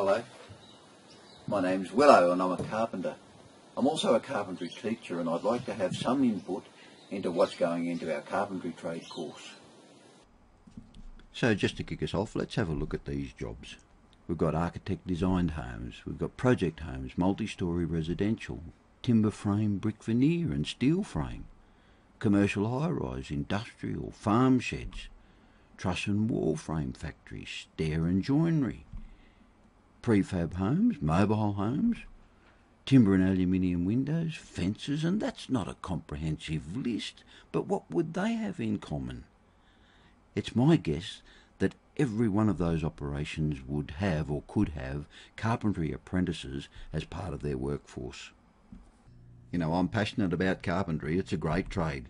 Hello, my name's Willo and I'm a carpenter. I'm also a carpentry teacher and I'd like to have some input into what's going into our carpentry trade course. So just to kick us off, let's have a look at these jobs. We've got architect designed homes, we've got project homes, multi-storey residential, timber frame, brick veneer and steel frame, commercial high-rise, industrial, farm sheds, truss and wall frame factories, stair and joinery, prefab homes, mobile homes, timber and aluminium windows, fences, and that's not a comprehensive list, but what would they have in common? It's my guess that every one of those operations would have or could have carpentry apprentices as part of their workforce. You know, I'm passionate about carpentry, it's a great trade.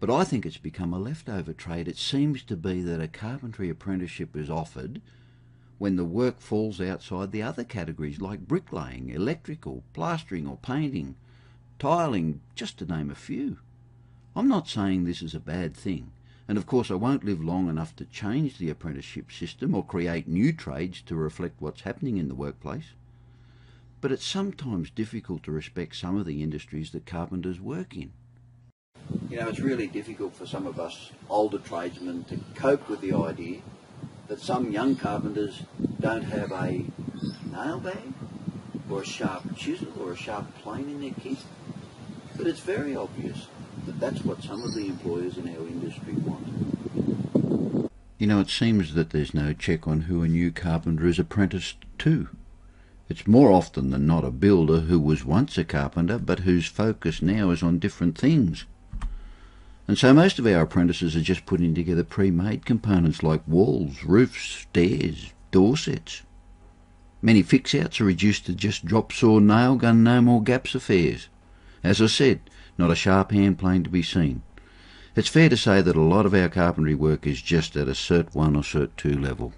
But I think it's become a leftover trade. It seems to be that a carpentry apprenticeship is offered when the work falls outside the other categories like bricklaying, electrical, plastering or painting, tiling, just to name a few. I'm not saying this is a bad thing, and of course I won't live long enough to change the apprenticeship system or create new trades to reflect what's happening in the workplace. But it's sometimes difficult to respect some of the industries that carpenters work in. You know, it's really difficult for some of us older tradesmen to cope with the idea that some young carpenters don't have a nail bag or a sharp chisel or a sharp plane in their kit. But it's very obvious that that's what some of the employers in our industry want. You know, it seems that there's no check on who a new carpenter is apprenticed to. It's more often than not a builder who was once a carpenter but whose focus now is on different things. And so most of our apprentices are just putting together pre-made components like walls, roofs, stairs, door sets. Many fix-outs are reduced to just drop saw, nail gun, no more gaps affairs. As I said, not a sharp hand plane to be seen. It's fair to say that a lot of our carpentry work is just at a Cert 1 or Cert 2 level.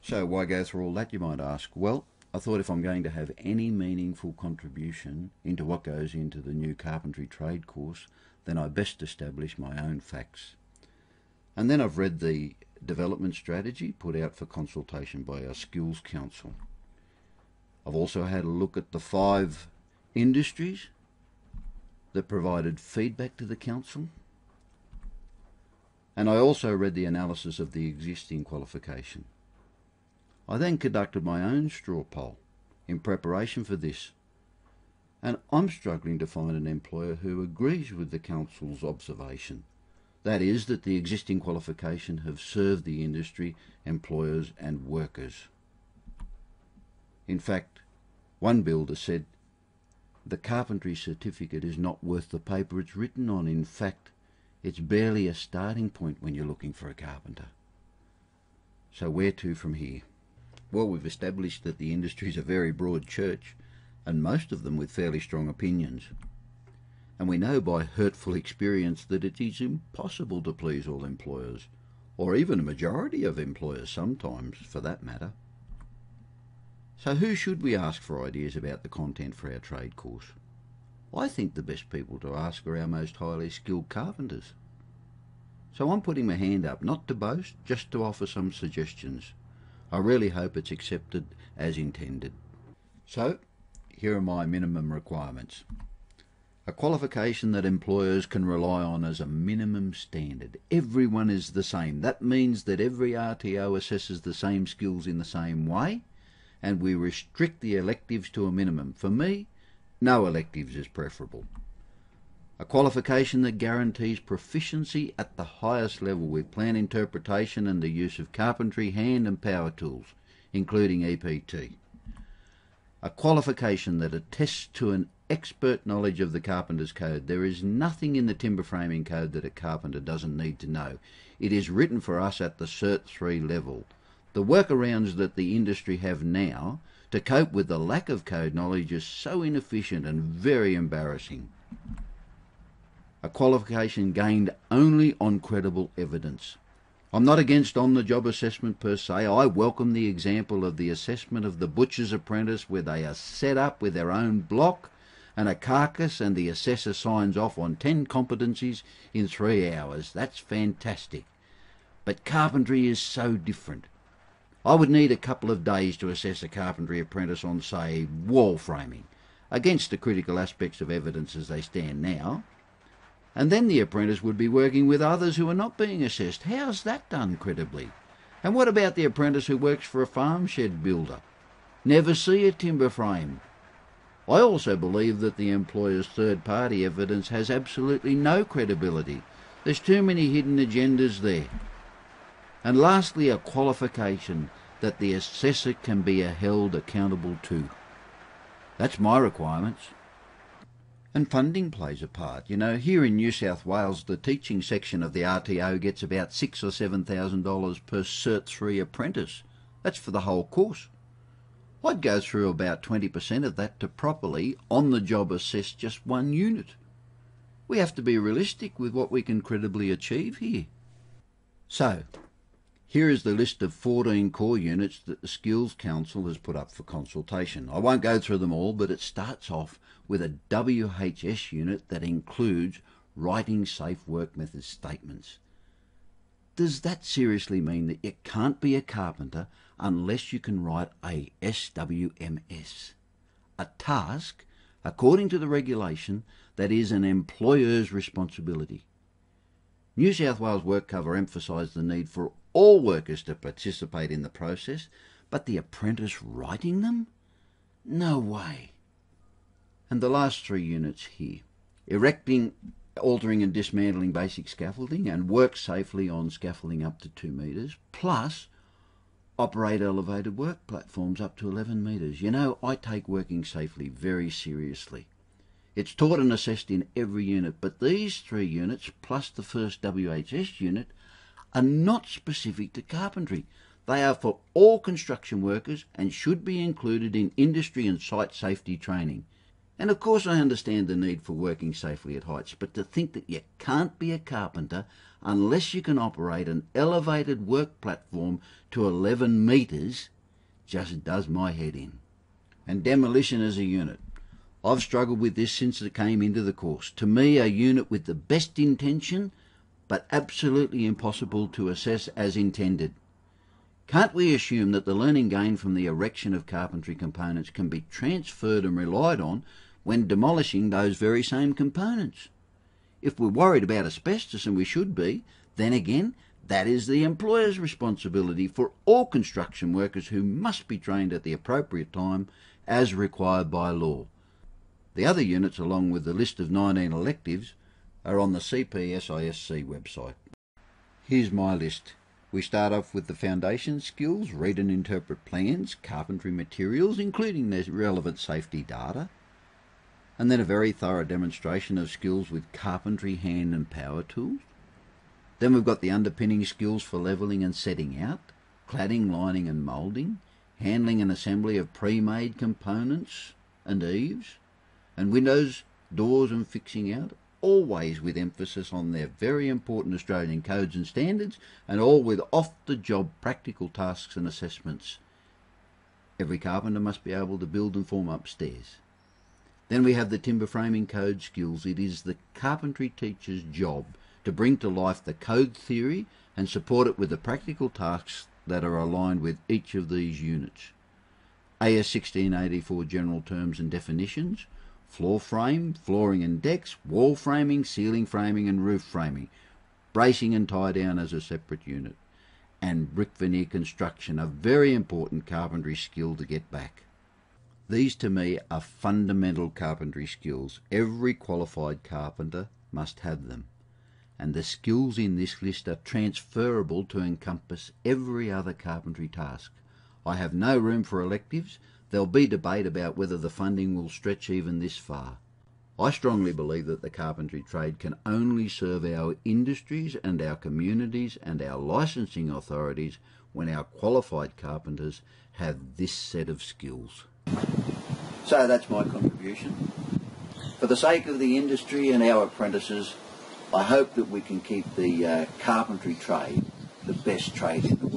So why go through all that, you might ask? Well, I thought if I'm going to have any meaningful contribution into what goes into the new carpentry trade course, then I best establish my own facts. And then I've read the development strategy put out for consultation by our Skills Council. I've also had a look at the 5 industries that provided feedback to the council. And I also read the analysis of the existing qualification. I then conducted my own straw poll in preparation for this, and I'm struggling to find an employer who agrees with the council's observation. That is, that the existing qualification have served the industry, employers and workers. In fact, one builder said, "The carpentry certificate is not worth the paper it's written on. In fact, it's barely a starting point when you're looking for a carpenter." So where to from here? Well, we've established that the industry is a very broad church, and most of them with fairly strong opinions. And we know by hurtful experience that it is impossible to please all employers, or even a majority of employers sometimes, for that matter. So who should we ask for ideas about the content for our trade course? I think the best people to ask are our most highly skilled carpenters. So I'm putting my hand up, not to boast, just to offer some suggestions. I really hope it's accepted as intended. So, here are my minimum requirements. A qualification that employers can rely on as a minimum standard. Everyone is the same. That means that every RTO assesses the same skills in the same way, and we restrict the electives to a minimum. For me, no electives is preferable. A qualification that guarantees proficiency at the highest level with plan interpretation and the use of carpentry, hand and power tools, including EPT. A qualification that attests to an expert knowledge of the Carpenter's Code. There is nothing in the timber framing code that a carpenter doesn't need to know. It is written for us at the Cert 3 level. The workarounds that the industry have now to cope with the lack of code knowledge is so inefficient and very embarrassing. A qualification gained only on credible evidence. I'm not against on-the-job assessment per se. I welcome the example of the assessment of the butcher's apprentice where they are set up with their own block and a carcass and the assessor signs off on 10 competencies in 3 hours. That's fantastic. But carpentry is so different. I would need a couple of days to assess a carpentry apprentice on, say, wall framing, against the critical aspects of evidence as they stand now, and then the apprentice would be working with others who are not being assessed. How's that done credibly? And what about the apprentice who works for a farm shed builder? Never see a timber frame. I also believe that the employer's third-party evidence has absolutely no credibility. There's too many hidden agendas there. And lastly, a qualification that the assessor can be held accountable to. That's my requirements. And funding plays a part. You know, here in New South Wales, the teaching section of the RTO gets about $6,000 or $7,000 per Cert 3 apprentice. That's for the whole course. I'd go through about 20% of that to properly, on-the-job assess just one unit. We have to be realistic with what we can credibly achieve here. So, here is the list of 14 core units that the Skills Council has put up for consultation. I won't go through them all, but it starts off with a WHS unit that includes writing safe work method statements. Does that seriously mean that you can't be a carpenter unless you can write a SWMS? A task, according to the regulation, that is an employer's responsibility. New South Wales WorkCover emphasised the need for all workers to participate in the process, but the apprentice writing them? No way. And the last 3 units here: erecting, altering and dismantling basic scaffolding and work safely on scaffolding up to 2 metres, plus operate elevated work platforms up to 11 metres. You know, I take working safely very seriously. It's taught and assessed in every unit, but these 3 units, plus the first WHS unit, are not specific to carpentry. They are for all construction workers and should be included in industry and site safety training. And of course I understand the need for working safely at heights, but to think that you can't be a carpenter unless you can operate an elevated work platform to 11 metres just does my head in. And demolition as a unit. I've struggled with this since it came into the course. To me, a unit with the best intention, but absolutely impossible to assess as intended. Can't we assume that the learning gained from the erection of carpentry components can be transferred and relied on when demolishing those very same components? If we're worried about asbestos, and we should be, then again, that is the employer's responsibility for all construction workers who must be trained at the appropriate time as required by law. The other units, along with the list of 19 electives, are on the CPSISC website. Here's my list. We start off with the foundation skills: read and interpret plans, carpentry materials, including their relevant safety data, and then a very thorough demonstration of skills with carpentry, hand and power tools. Then we've got the underpinning skills for levelling and setting out, cladding, lining and moulding, handling and assembly of pre-made components and eaves, and windows, doors and fixing out, always with emphasis on their very important Australian codes and standards, and all with off-the-job practical tasks and assessments. Every carpenter must be able to build and form upstairs. Then we have the timber framing code skills. It is the carpentry teacher's job to bring to life the code theory and support it with the practical tasks that are aligned with each of these units. AS 1684 general terms and definitions, floor frame, flooring and decks, wall framing, ceiling framing and roof framing, bracing and tie down as a separate unit, and brick veneer construction, a very important carpentry skill to get back. These to me are fundamental carpentry skills. Every qualified carpenter must have them, and the skills in this list are transferable to encompass every other carpentry task. I have no room for electives. There'll be debate about whether the funding will stretch even this far. I strongly believe that the carpentry trade can only serve our industries and our communities and our licensing authorities when our qualified carpenters have this set of skills. So that's my contribution. For the sake of the industry and our apprentices, I hope that we can keep the carpentry trade the best trade in the world.